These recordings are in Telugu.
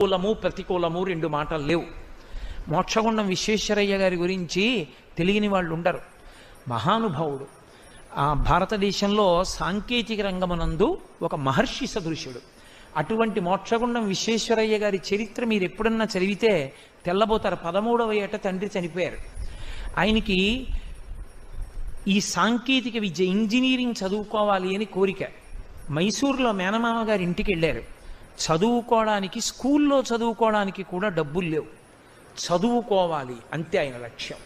అనుకూలము ప్రతికూలము రెండు మాటలు లేవు. మోక్షగుండం విశ్వేశ్వరయ్య గారి గురించి తెలియని వాళ్ళు ఉండరు. మహానుభావుడు. భారతదేశంలో సాంకేతిక రంగమునందు ఒక మహర్షి సదృశుడు. అటువంటి మోక్షగుండం విశ్వేశ్వరయ్య గారి చరిత్ర మీరు ఎప్పుడన్నా చదివితే తెల్లబోతారు. 13వ ఏట తండ్రి చనిపోయారు. ఆయనకి ఈ సాంకేతిక విద్య ఇంజనీరింగ్ చదువుకోవాలి అని కోరిక. మైసూరులో మేనమామ గారి ఇంటికి వెళ్ళారు. చదువుకోవడానికి, స్కూల్లో చదువుకోవడానికి కూడా డబ్బులు లేవు. చదువుకోవాలి అంతే ఆయన లక్ష్యం.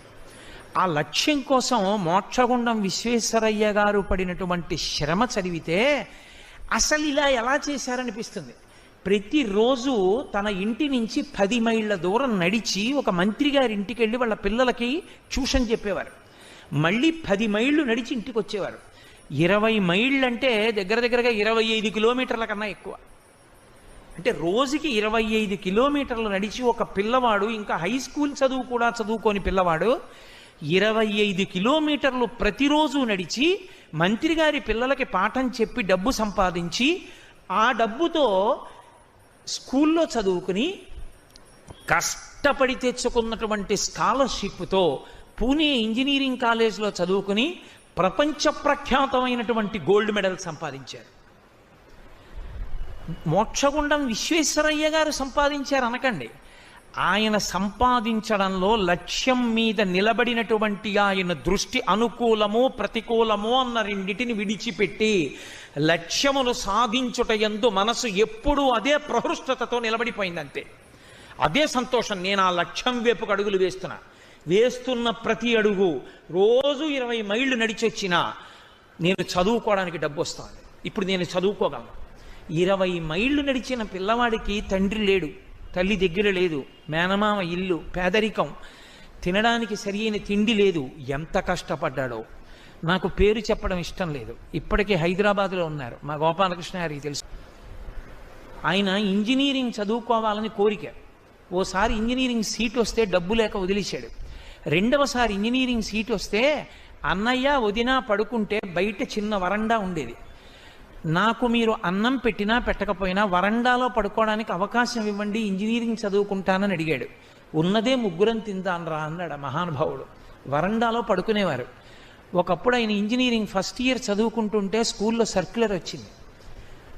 ఆ లక్ష్యం కోసం మోక్షగుండం విశ్వేశ్వరయ్య గారు పడినటువంటి శ్రమ చదివితే అసలు ఇలా ఎలా చేశారనిపిస్తుంది. ప్రతిరోజు తన ఇంటి నుంచి 10 మైళ్ళ దూరం నడిచి ఒక మంత్రి గారి ఇంటికి వెళ్ళి వాళ్ళ పిల్లలకి ట్యూషన్ చెప్పేవారు. మళ్ళీ 10 మైళ్ళు నడిచి ఇంటికి వచ్చేవారు. 20 మైళ్ళు అంటే దగ్గర దగ్గరగా 25 కిలోమీటర్ల కన్నా ఎక్కువ. అంటే రోజుకి 25 కిలోమీటర్లు నడిచి ఒక పిల్లవాడు, ఇంకా హై స్కూల్ చదువు కూడా చదువుకోని పిల్లవాడు 25 కిలోమీటర్లు ప్రతిరోజు నడిచి మంత్రి గారి పిల్లలకి పాఠం చెప్పి డబ్బు సంపాదించి ఆ డబ్బుతో స్కూల్లో చదువుకుని కష్టపడి తెచ్చుకున్నటువంటి స్కాలర్షిప్తో పూణే ఇంజనీరింగ్ కాలేజ్లో చదువుకుని ప్రపంచ ప్రఖ్యాతమైనటువంటి గోల్డ్ మెడల్ సంపాదించారు. మోక్షగుండం విశ్వేశ్వరయ్య గారు సంపాదించారు అనకండి. ఆయన సంపాదించడంలో లక్ష్యం మీద నిలబడినటువంటి ఆయన దృష్టి అనుకూలము ప్రతికూలము అన్న రెండిటిని విడిచిపెట్టి లక్ష్యమును సాధించుట యందు మనసు ఎప్పుడూ అదే ప్రహృష్టతతో నిలబడిపోయిందంతే. అదే సంతోషం. నేను ఆ లక్ష్యం వైపుకు అడుగులు వేస్తున్న ప్రతి అడుగు రోజు 20 మైళ్ళు నడిచి వచ్చినా నేను చదువుకోవడానికి డబ్బు వస్తుంది. ఇప్పుడు నేను చదువుకోగలను. 20 మైళ్ళు నడిచిన పిల్లవాడికి తండ్రి లేడు, తల్లి దగ్గర లేదు, మేనమామ ఇల్లు, పేదరికం, తినడానికి సరి అయిన తిండి లేదు. ఎంత కష్టపడ్డాడో. నాకు పేరు చెప్పడం ఇష్టం లేదు. ఇప్పటికే హైదరాబాద్లో ఉన్నారు. మా గోపాలకృష్ణ గారికి తెలుసు. ఆయన ఇంజనీరింగ్ చదువుకోవాలని కోరిక. ఓసారి ఇంజనీరింగ్ సీట్ వస్తే డబ్బు లేక వదిలేశాడు. రెండవసారి ఇంజనీరింగ్ సీట్ వస్తే అన్నయ్య వదిన పడుకుంటే బయట చిన్న వరండా ఉండేది. నాకు మీరు అన్నం పెట్టినా పెట్టకపోయినా వరండాలో పడుకోవడానికి అవకాశం ఇవ్వండి, ఇంజనీరింగ్ చదువుకుంటానని అడిగాడు. ఉన్నదే ముగ్గురం తిందానరా అన్నాడు మహానుభావుడు. వరండాలో పడుకునేవారు. ఒకప్పుడు ఆయన ఇంజనీరింగ్ ఫస్ట్ ఇయర్ చదువుకుంటుంటే స్కూల్లో సర్క్యులర్ వచ్చింది.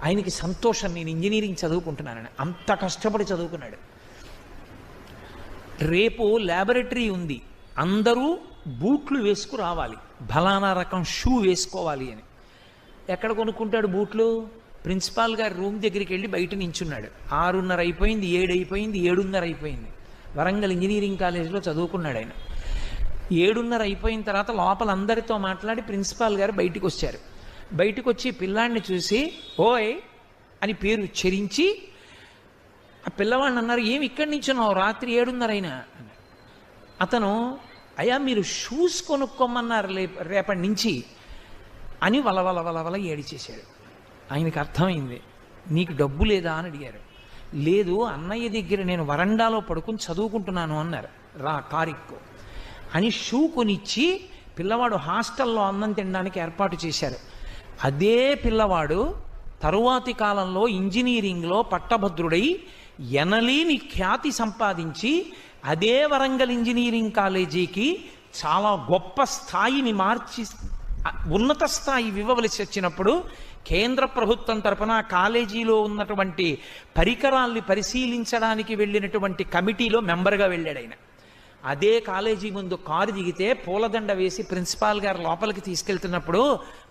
ఆయనకి సంతోషం, నేను ఇంజనీరింగ్ చదువుకుంటున్నానని. అంత కష్టపడి చదువుకున్నాడు. రేపు ల్యాబొరేటరీ ఉంది, అందరూ బూట్లు వేసుకు రావాలి, ఫలానా రకం షూ వేసుకోవాలి అని. ఎక్కడ కొనుక్కుంటాడు బూట్లు? ప్రిన్సిపాల్ గారి రూమ్ దగ్గరికి వెళ్ళి బయట నించున్నాడు. 6:30 అయిపోయింది, 7 అయిపోయింది, 7:30 అయిపోయింది. వరంగల్ ఇంజనీరింగ్ కాలేజీలో చదువుకున్నాడు ఆయన. 7:30 అయిపోయిన తర్వాత లోపల అందరితో మాట్లాడి ప్రిన్సిపాల్ గారు బయటికి వచ్చారు. బయటకు వచ్చి పిల్లాడిని చూసి ఓయ్ అని పేరు ఉచ్చరించి ఆ పిల్లవాడిని అన్నారు, ఏమి ఇక్కడి నుంచి ఉన్నావు, రాత్రి 7:30 అయినా. అతను, అయ్యా మీరు షూస్ కొనుక్కోమన్నారు రేపటి నుంచి అని వలవల ఏడిచేశాడు. ఆయనకి అర్థమైంది. నీకు డబ్బు లేదా అని అడిగారు. లేదు అన్నయ్య దగ్గర నేను వరండాలో పడుకుని చదువుకుంటున్నాను అన్నారు. రా కారిక్కో అని షూ కొనిచ్చి పిల్లవాడు హాస్టల్లో అన్నం తినడానికి ఏర్పాటు చేశారు. అదే పిల్లవాడు తరువాతి కాలంలో ఇంజనీరింగ్లో పట్టభద్రుడై ఎనలేని ఖ్యాతి సంపాదించి అదే వరంగల్ ఇంజనీరింగ్ కాలేజీకి చాలా గొప్ప స్థాయిని మార్చి ఉన్నత స్థాయి ఇవ్వవలసి వచ్చినప్పుడు కేంద్ర ప్రభుత్వం తరపున కాలేజీలో ఉన్నటువంటి పరికరాల్ని పరిశీలించడానికి వెళ్ళినటువంటి కమిటీలో మెంబర్గా వెళ్ళాడు ఆయన. అదే కాలేజీ ముందు కారు దిగితే పూలదండ వేసి ప్రిన్సిపాల్ గారు లోపలికి తీసుకెళ్తున్నప్పుడు,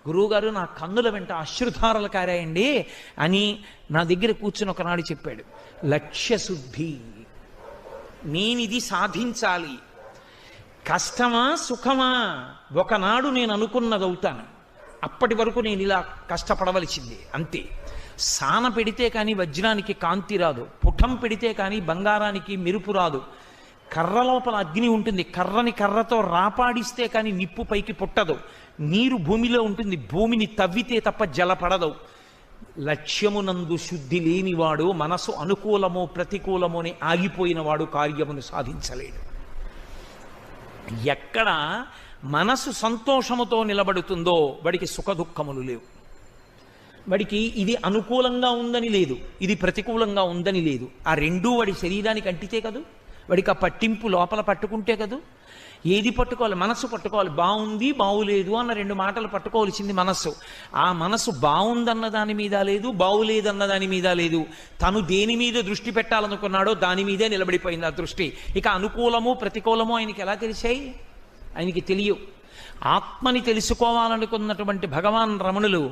గురువుగారు నా కన్నుల వెంట అశ్రుధారలు కారాయండి అని నా దగ్గర కూర్చుని ఒకనాడు చెప్పాడు. లక్ష్యశుద్ధి. నేనిది సాధించాలి. కష్టమా సుఖమా ఒకనాడు నేను అనుకున్నది అవుతాను. అప్పటి వరకు నేను ఇలా కష్టపడవలసిందే అంతే. సాన పెడితే కానీ వజ్రానికి కాంతి రాదు, పుటం పెడితే కానీ బంగారానికి మెరుపు రాదు. కర్ర లోపల అగ్ని ఉంటుంది, కర్రని కర్రతో రాపాడిస్తే కానీ నిప్పు పైకి పుట్టదు. నీరు భూమిలో ఉంటుంది, భూమిని తవ్వితే తప్ప జలపడదు. లక్ష్యమునందు శుద్ధి లేనివాడు, మనసు అనుకూలమో ప్రతికూలమో అని ఆగిపోయినవాడు కార్యమును సాధించలేడు. ఎక్కడ మనసు సంతోషముతో నిలబడుతుందో వాడికి సుఖ దుఃఖములు లేవు. వాడికి ఇది అనుకూలంగా ఉందని లేదు, ఇది ప్రతికూలంగా ఉందని లేదు. ఆ రెండూ వాడి శరీరానికి అంటితే కదూ, వాడికి ఆ పట్టింపు లోపల పట్టుకుంటే కదూ. ఏది పట్టుకోవాలి? మనస్సు పట్టుకోవాలి. బాగుంది బాగులేదు అన్న రెండు మాటలు పట్టుకోవాల్సింది మనస్సు. ఆ మనస్సు బాగుందన్న దాని మీద లేదు, బాగులేదన్న దాని మీద లేదు. తను దేని మీద దృష్టి పెట్టాలనుకున్నాడో దాని మీదే నిలబడిపోయింది ఆ దృష్టి. ఇక అనుకూలము ప్రతికూలము ఆయనకి ఎలా తెలిసాయి? ఆయనకి తెలియవు. ఆత్మని తెలుసుకోవాలనుకున్నటువంటి భగవాన్ రమణులు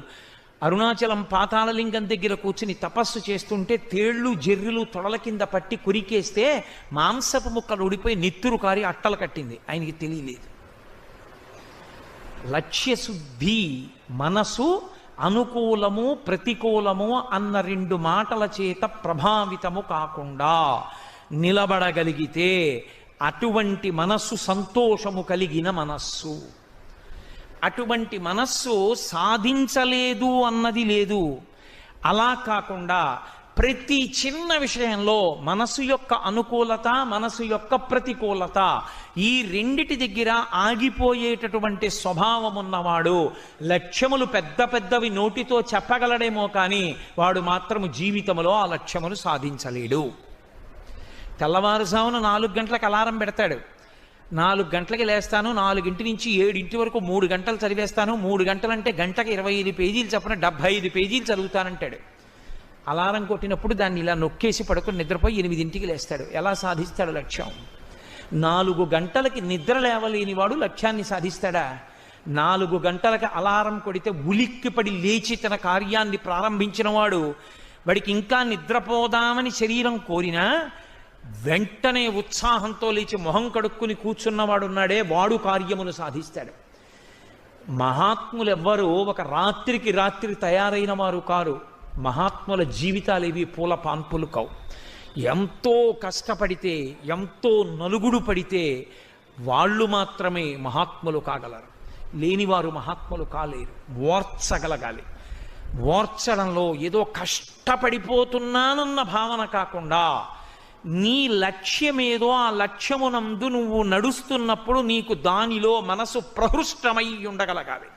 అరుణాచలం పాతాళలింగం దగ్గర కూర్చుని తపస్సు చేస్తుంటే తేళ్లు జెర్రులు తొడల కింద పట్టి కురికేస్తే మాంసపు ముక్కలు ఉడిపోయి నెత్తురు కారి అట్టలు కట్టింది. ఆయనకి తెలియలేదు. లక్ష్యశుద్ధి, మనసు అనుకూలము ప్రతికూలము అన్న రెండు మాటల చేత ప్రభావితము కాకుండా నిలబడగలిగితే అటువంటి మనస్సు సంతోషము కలిగిన మనస్సు. అటువంటి మనస్సు సాధించలేదు అన్నది లేదు. అలా కాకుండా ప్రతి చిన్న విషయంలో మనసు యొక్క అనుకూలత, మనసు యొక్క ప్రతికూలత, ఈ రెండిటి దగ్గర ఆగిపోయేటటువంటి స్వభావం ఉన్నవాడు లక్ష్యములు పెద్ద పెద్దవి నోటితో చెప్పగలడేమో కానీ వాడు మాత్రము జీవితంలో ఆ లక్ష్యములు సాధించలేడు. తెల్లవారుజామున 4 గంటలకు అలారం పెడతాడు. 4 గంటలకి లేస్తాను, 4 నుంచి 7 వరకు 3 గంటలు చదివేస్తాను, 3 గంటలంటే గంటకి 25 పేజీలు చెప్పిన 75 పేజీలు చదువుతానంటాడు. అలారం కొట్టినప్పుడు దాన్ని ఇలా నొక్కేసి పడుకొని నిద్రపోయి 8 లేస్తాడు. ఎలా సాధిస్తాడు లక్ష్యం? 4 గంటలకి నిద్ర లేవలేని వాడు లక్ష్యాన్ని సాధిస్తాడా? 4 గంటలకి అలారం కొడితే ఉలిక్కిపడి లేచి తన కార్యాన్ని ప్రారంభించిన వాడు, వాడికి ఇంకా నిద్రపోదామని శరీరం కోరినా వెంటనే ఉత్సాహంతో లేచి మొహం కడుక్కుని కూర్చున్నవాడున్నాడే, వాడు కార్యమును సాధిస్తాడు. మహాత్ములు ఎవ్వరూ ఒక రాత్రికి రాత్రి తయారైన వారు కారు. మహాత్ముల జీవితాలు ఇవి పూల పాన్పులు కావు. ఎంతో కష్టపడితే, ఎంతో నలుగుడు పడితే వాళ్ళు మాత్రమే మహాత్ములు కాగలరు. లేనివారు మహాత్ములు కాలేరు. ఓర్చగలగాలి. ఓర్చడంలో ఏదో కష్టపడిపోతున్నానన్న భావన కాకుండా నీ లక్ష్యమేదో ఆ లక్ష్యమునందు నువ్వు నడుస్తున్నప్పుడు నీకు దానిలో మనసు ప్రహృష్టమై ఉండగలగాలి.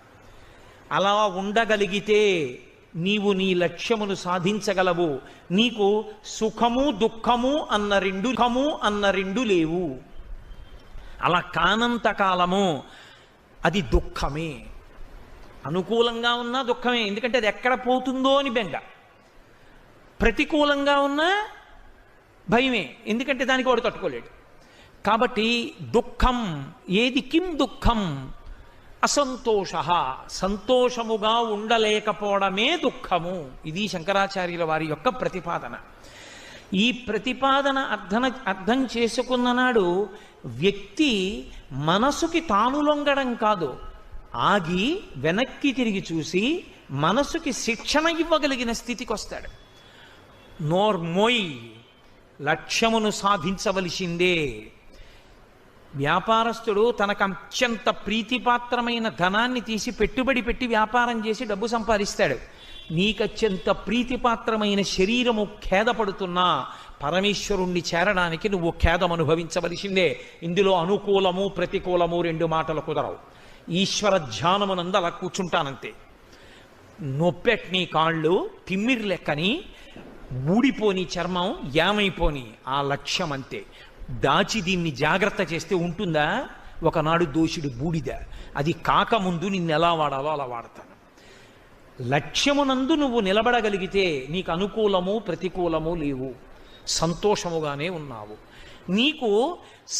అలా ఉండగలిగితే నీవు నీ లక్ష్యమును సాధించగలవు. నీకు సుఖము దుఃఖము అన్న రెండు లేవు. అలా కానంత కాలము అది దుఃఖమే. అనుకూలంగా ఉన్నా దుఃఖమే, ఎందుకంటే అది ఎక్కడ పోతుందో అని బెంగ. ప్రతికూలంగా ఉన్నా భయమే, ఎందుకంటే దానికి వాడు తట్టుకోలేడు. కాబట్టి దుఃఖం ఏది? కిం దుఃఖం? అసంతోష. సంతోషముగా ఉండలేకపోవడమే దుఃఖము. ఇది శంకరాచార్యుల వారి యొక్క ప్రతిపాదన. ఈ ప్రతిపాదన అర్థం చేసుకున్న నాడు వ్యక్తి మనసుకి తాను లొంగడం కాదు, ఆగి వెనక్కి తిరిగి చూసి మనసుకి శిక్షణ ఇవ్వగలిగిన స్థితికి వస్తాడు. నోర్మోయ్, లక్ష్యమును సాధించవలసిందే. వ్యాపారస్తుడు తనకు అత్యంత ప్రీతిపాత్రమైన ధనాన్ని తీసి పెట్టుబడి పెట్టి వ్యాపారం చేసి డబ్బు సంపాదిస్తాడు. నీకత్యంత ప్రీతిపాత్రమైన శరీరము ఖేదపడుతున్నా పరమేశ్వరుణ్ణి చేరడానికి నువ్వు ఖేదం అనుభవించవలసిందే. ఇందులో అనుకూలము ప్రతికూలము రెండు మాటలు కుదరవు. ఈశ్వర ధ్యానమునందు అలా కూర్చుంటానంతే. నొప్పెట్ని కాళ్ళు, తిమ్మిరి లెక్కని, ఊడిపోని చర్మం, ఏమైపోని ఆ లక్ష్యం అంతే. దాచి దీన్ని జాగ్రత్త చేస్తే ఉంటుందా? ఒకనాడు దోషుడు బూడిద. అది కాకముందు నిన్ను ఎలా వాడాలో అలా వాడతాను. లక్ష్యమునందు నువ్వు నిలబడగలిగితే నీకు అనుకూలము ప్రతికూలము లేవు, సంతోషముగానే ఉన్నావు. నీకు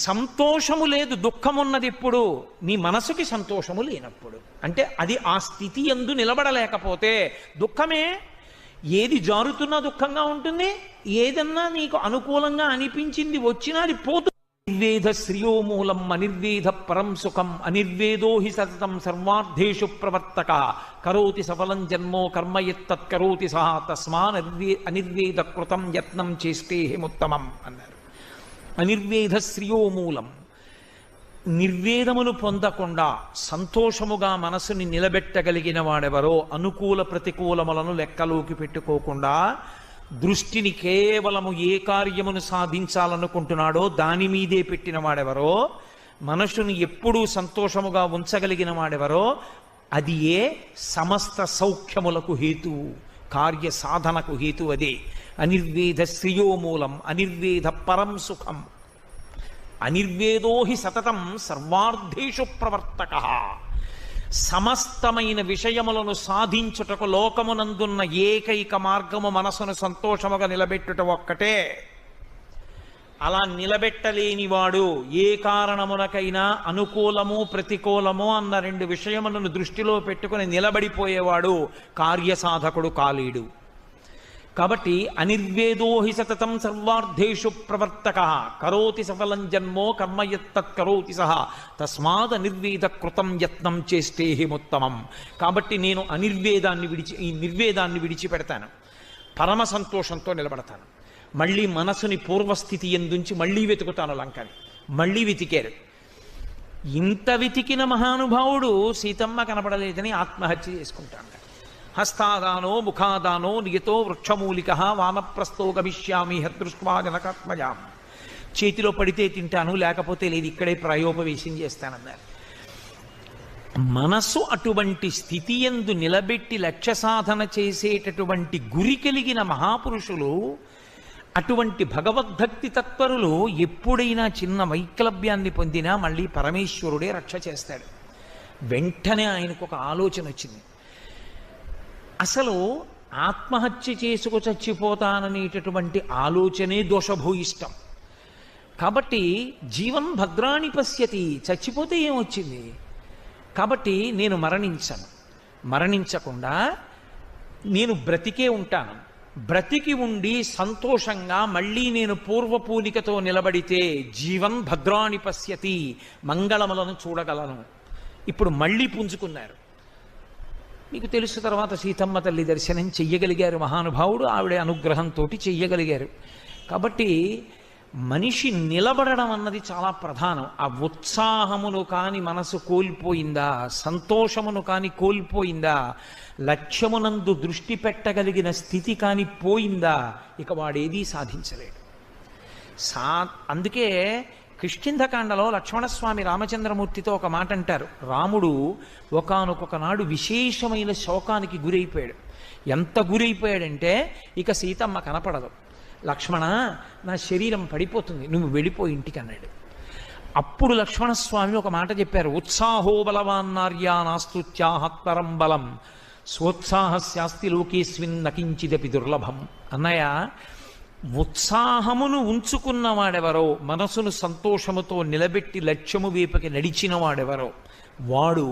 సంతోషము లేదు, దుఃఖమున్నది ఎప్పుడు? నీ మనసుకి సంతోషము లేనప్పుడు. అంటే అది ఆ స్థితి యందు నిలబడలేకపోతే దుఃఖమే. ఏది జారుతున్నా దుఃఖంగా ఉంటుంది, ఏదన్నా నీకు అనుకూలంగా అనిపించింది వచ్చినా అది పోతుంది. నిర్వేద శ్రియోమూలం అనిర్వేద పరం సుఖం అనిర్వేదో హి సతతం సర్వార్థేషు ప్రవర్తక కరోతి సఫలం జన్మో కర్మ యత్తత్కరోతి సహా తస్మాన్ అనిర్వేద కృతం యత్నం చేస్తేహిముత్తమం అన్నారు. అనిర్వేద శ్రియోమూలం, నిర్వేదమును పొందకుండా సంతోషముగా మనసుని నిలబెట్టగలిగిన వాడెవరో, అనుకూల ప్రతికూలములను లెక్కలోకి పెట్టుకోకుండా దృష్టిని కేవలము ఏ కార్యమును సాధించాలనుకుంటున్నాడో దాని మీదే పెట్టిన వాడెవరో, మనసుని ఎప్పుడూ సంతోషముగా ఉంచగలిగిన వాడెవరో, అది ఏ సమస్త సౌఖ్యములకు హేతువు. కార్య సాధనకు హేతు అదే. అనిర్వేద శ్రియోమూలం, అనిర్వేద పరం సుఖం. అనిర్వేదో హి సతతం సర్వార్థేషు ప్రవర్తక. సమస్తమైన విషయములను సాధించుటకు లోకమునందున్న ఏకైక మార్గము మనసును సంతోషముగా నిలబెట్టుట ఒక్కటే. అలా నిలబెట్టలేనివాడు ఏ కారణమునకైనా అనుకూలము ప్రతికూలము అన్న రెండు విషయములను దృష్టిలో పెట్టుకుని నిలబడిపోయేవాడు కార్యసాధకుడు కాలేడు. కాబట్టి అనిర్వేదో హి సతతం సర్వార్థేషు ప్రవర్తక కరోతి సఫలం జన్మో కర్మయత్తత్ కరోతి సహ తస్మాద్ అనిర్వేద కృతం యత్నం చేస్తే హిముత్తమం. కాబట్టి నేను ఈ నిర్వేదాన్ని విడిచిపెడతాను, పరమ సంతోషంతో నిలబడతాను. మళ్ళీ మనసుని పూర్వస్థితి ఎందుంచి మళ్ళీ వెతుకుతాను లంకని. మళ్ళీ వెతికారు. ఇంత వెతికిన మహానుభావుడు సీతమ్మ కనపడలేదని ఆత్మహత్య చేసుకుంటాడు. హస్తాదానో ముఖాదానో నియతో వృక్షమూలిక వానప్రస్థో గమిష్యామి హదృష్వా జనకాత్మజాం. చేతిలో పడితే తింటాను, లేకపోతే లేదు, ఇక్కడే ప్రాయోపవేశం చేస్తానన్నారు. మనస్సు అటువంటి స్థితి యందు నిలబెట్టి లక్ష్య సాధన చేసేటటువంటి గురి కలిగిన మహాపురుషులు, అటువంటి భగవద్భక్తి తత్పరులు ఎప్పుడైనా చిన్న వైక్లభ్యాన్ని పొందినా మళ్ళీ పరమేశ్వరుడే రక్ష చేస్తాడు. వెంటనే ఆయనకు ఒక ఆలోచన వచ్చింది. అసలు ఆత్మహత్య చేసుకు చచ్చిపోతాననేటటువంటి ఆలోచనే దోషభూయిష్టం. కాబట్టి జీవన్ భద్రాణి పశ్యతి, చచ్చిపోతే ఏమొచ్చింది? కాబట్టి నేను మరణించకుండా నేను బ్రతికే ఉంటాను. బ్రతికి ఉండి సంతోషంగా మళ్ళీ నేను పూర్వపూలికతో నిలబడితే జీవన్ భద్రాణి పశ్యతి, మంగళములను చూడగలను. ఇప్పుడు మళ్ళీ పుంజుకున్నారు. మీకు తెలుసు, తర్వాత సీతమ్మ తల్లి దర్శనం చెయ్యగలిగారు మహానుభావుడు. ఆవిడ అనుగ్రహంతో చెయ్యగలిగారు. కాబట్టి మనిషి నిలబడడం అన్నది చాలా ప్రధానం. ఆ ఉత్సాహమును కాని మనసు కోల్పోయిందా, సంతోషమును కాని కోల్పోయిందా, లక్ష్యమునందు దృష్టి పెట్టగలిగిన స్థితి కాని పోయిందా, ఇక వాడేదీ సాధించలేడు. అందుకే కిష్కింధకాండలో లక్ష్మణస్వామి రామచంద్రమూర్తితో ఒక మాట అంటారు. రాముడు ఒకానొక నాడు విశేషమైన శోకానికి గురైపోయాడు. ఎంత గురైపోయాడంటే ఇక సీతమ్మ కనపడదు. లక్ష్మణ, నా శరీరం పడిపోతుంది, నువ్వు వెళ్ళిపోయి ఇంటికి అన్నాడు. అప్పుడు లక్ష్మణస్వామి ఒక మాట చెప్పారు. ఉత్సాహో బలవాన్నార్యా నాస్తుత్యాహత్పరం బలం స్వోత్సాహస్యాస్తి లోకేస్మిన్ నకించిదపి దుర్లభం. అన్నయ్య, ఉత్సాహమును ఉంచుకున్నవాడెవరో, మనసును సంతోషముతో నిలబెట్టి లక్ష్యము వైపుకి నడిచిన వాడెవరో వాడు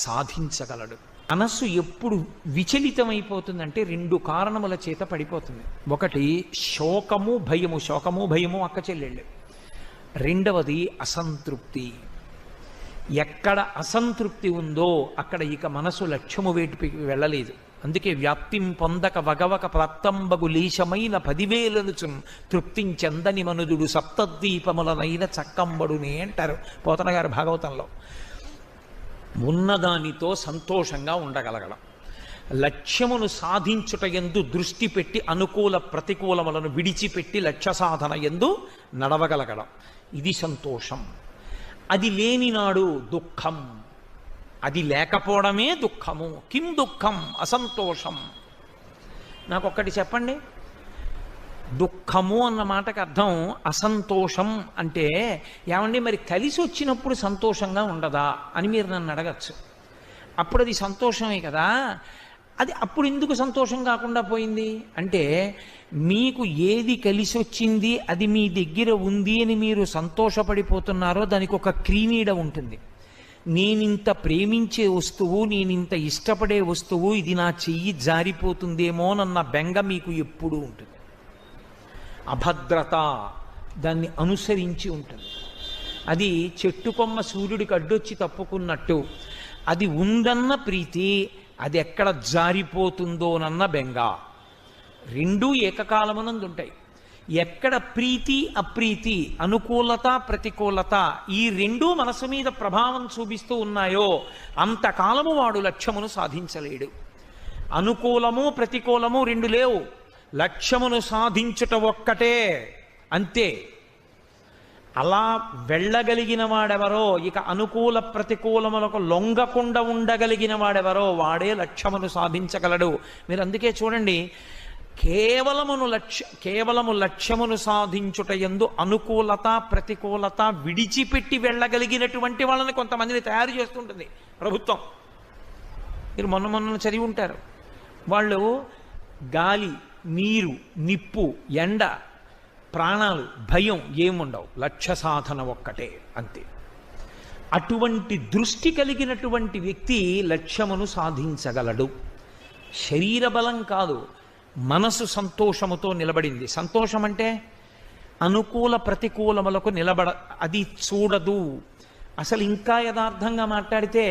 సాధించగలడు. మనస్సు ఎప్పుడు విచలితమైపోతుందంటే రెండు కారణముల చేత పడిపోతుంది. ఒకటి శోకము భయము. శోకము భయము అక్క చెల్లెళ్ళు. రెండవది అసంతృప్తి. ఎక్కడ అసంతృప్తి ఉందో అక్కడ ఇక మనసు లక్ష్యము వేటికి వెళ్ళలేదు. అందుకే వ్యాప్తిం పొందక వగవక ప్రాప్తంబగు లేశమైన 10,000 తృప్తించెందని మనుదుడు సప్తద్వీపములనైన చక్కంబడునే అంటారు పోతన గారు భాగవతంలో. ఉన్నదానితో సంతోషంగా ఉండగలగడం, లక్ష్యమును సాధించుట యందు దృష్టి పెట్టి అనుకూల ప్రతికూలములను విడిచిపెట్టి లక్ష్య సాధన యందు నడవగలగడం, ఇది సంతోషం. అది లేనినాడు దుఃఖం. అది లేకపోవడమే దుఃఖము. కిం దుఃఖం? అసంతోషం. నాకొక్కటి చెప్పండి, దుఃఖము అన్న మాటకు అర్థం అసంతోషం అంటే ఏమండి మరి కలిసి వచ్చినప్పుడు సంతోషంగా ఉండదా అని మీరు నన్ను అడగచ్చు. అప్పుడు అది సంతోషమే కదా, అది అప్పుడు ఎందుకు సంతోషం కాకుండా పోయింది అంటే, మీకు ఏది కలిసి వచ్చింది అది మీ దగ్గర ఉంది అని మీరు సంతోషపడిపోతున్నారో దానికి ఒక క్రీనీడ ఉంటుంది. నేనింత ప్రేమించే వస్తువు, నేనింత ఇష్టపడే వస్తువు, ఇది నా చెయ్యి జారిపోతుందేమోనన్న బెంగ మీకు ఎప్పుడూ ఉంటుంది. అభద్రత దాన్ని అనుసరించి ఉంటుంది. అది చెట్టు కొమ్మ సూర్యుడికి అడ్డొచ్చి తప్పుకున్నట్టు అది ఉందన్న ప్రీతి, అది ఎక్కడ జారిపోతుందోనన్న బెంగ. రెండూ ఏకకాలమునందు ఉంటాయి. ఎక్కడ ప్రీతి అప్రీతి, అనుకూలత ప్రతికూలత, ఈ రెండూ మనసు మీద ప్రభావం చూపిస్తూ ఉన్నాయో అంతకాలము వాడు లక్ష్యమును సాధించలేడు. అనుకూలము ప్రతికూలము రెండు లేవు, లక్ష్యమును సాధించుట ఒక్కటే, అంతే. అలా వెళ్ళగలిగిన వాడెవరో, ఇక అనుకూల ప్రతికూలములకు లొంగకుండా ఉండగలిగిన వాడెవరో వాడే లక్ష్యమును సాధించగలడు. మీరు అందుకే చూడండి, కేవలము లక్ష్యమును సాధించుట యందు అనుకూలత ప్రతికూలత విడిచిపెట్టి వెళ్ళగలిగినటువంటి వాళ్ళని కొంతమందిని తయారు చేస్తుంటుంది ప్రభుత్వం. మీరు మొన్న చదివి ఉంటారు. వాళ్ళు గాలి, నీరు, నిప్పు, ఎండ, ప్రాణాలు, భయం ఏముండవు, లక్ష్య సాధన ఒక్కటే, అంతే. అటువంటి దృష్టి కలిగినటువంటి వ్యక్తి లక్ష్యమును సాధించగలడు. శరీర బలం కాదు, మనసు సంతోషముతో నిలబడింది. సంతోషం అంటే అనుకూల ప్రతికూలములకు అది చూడదు. అసలు ఇంకా యథార్థంగా మాట్లాడితే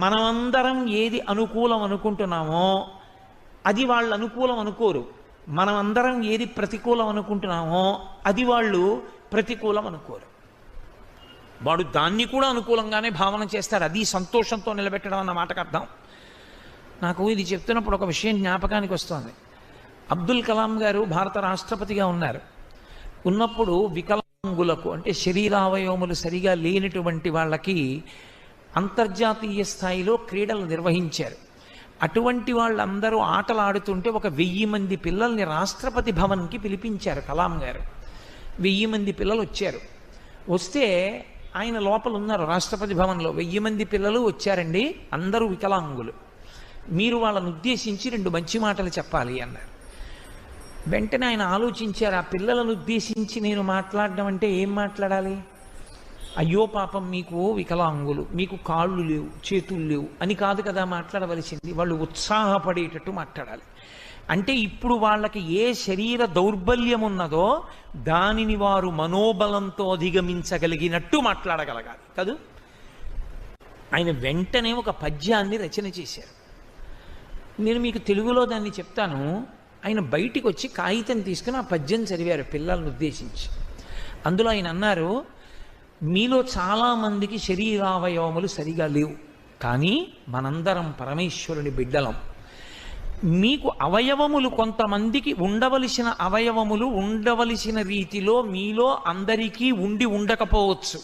మనమందరం ఏది అనుకూలం అనుకుంటున్నామో అది వాళ్ళు అనుకూలం అనుకోరు. మనమందరం ఏది ప్రతికూలం అనుకుంటున్నామో అది వాళ్ళు ప్రతికూలం అనుకోరు. వాడు దాన్ని కూడా అనుకూలంగానే భావన చేస్తాడు. అది సంతోషంతో నిలబెట్టడం అన్న మాటకు అర్థం. నాకు ఇది చెప్తున్నప్పుడు ఒక విషయం జ్ఞాపకానికి వస్తుంది. అబ్దుల్ కలాం గారు భారత రాష్ట్రపతిగా ఉన్నప్పుడు వికలాంగులకు, అంటే శరీరావయవములు సరిగా లేనటువంటి వాళ్ళకి అంతర్జాతీయ స్థాయిలో క్రీడలు నిర్వహించారు. అటువంటి వాళ్ళందరూ ఆటలు ఆడుతుంటే ఒక 1000 మంది పిల్లల్ని రాష్ట్రపతి భవన్కి పిలిపించారు కలాం గారు. 1000 మంది పిల్లలు వచ్చారు. వస్తే ఆయన లోపల ఉన్నారు రాష్ట్రపతి భవన్లో. 1000 మంది పిల్లలు వచ్చారండి, అందరూ వికలాంగులు. మీరు వాళ్ళని ఉద్దేశించి 2 మంచి మాటలు చెప్పాలి అన్నారు. వెంటనే ఆయన ఆలోచించారు, ఆ పిల్లలను ఉద్దేశించి నేను మాట్లాడడం అంటే ఏం మాట్లాడాలి? అయ్యో పాపం మీకు వికలాంగులు, మీకు కాళ్ళు లేవు, చేతులు లేవు అని కాదు కదా మాట్లాడవలసింది. వాళ్ళు ఉత్సాహపడేటట్టు మాట్లాడాలి. అంటే ఇప్పుడు వాళ్ళకి ఏ శరీర దౌర్బల్యం ఉన్నదో దానిని వారు మనోబలంతో అధిగమించగలిగినట్టు మాట్లాడగలగాలి కదూ. ఆయన వెంటనే ఒక పద్యాన్ని రచన చేశారు. నేను మీకు తెలుగులో దాన్ని చెప్తాను. ఆయన బయటికి వచ్చి కాగితం తీసుకుని ఆ పద్యం చదివారు పిల్లలను ఉద్దేశించి. అందులో ఆయన అన్నారు, మీలో చాలామందికి శరీరావయవములు సరిగా లేవు, కానీ మనందరం పరమేశ్వరుని బిడ్డలం. మీకు అవయవములు, కొంతమందికి ఉండవలసిన అవయవములు ఉండవలసిన రీతిలో మీలో అందరికీ ఉండకపోవచ్చు.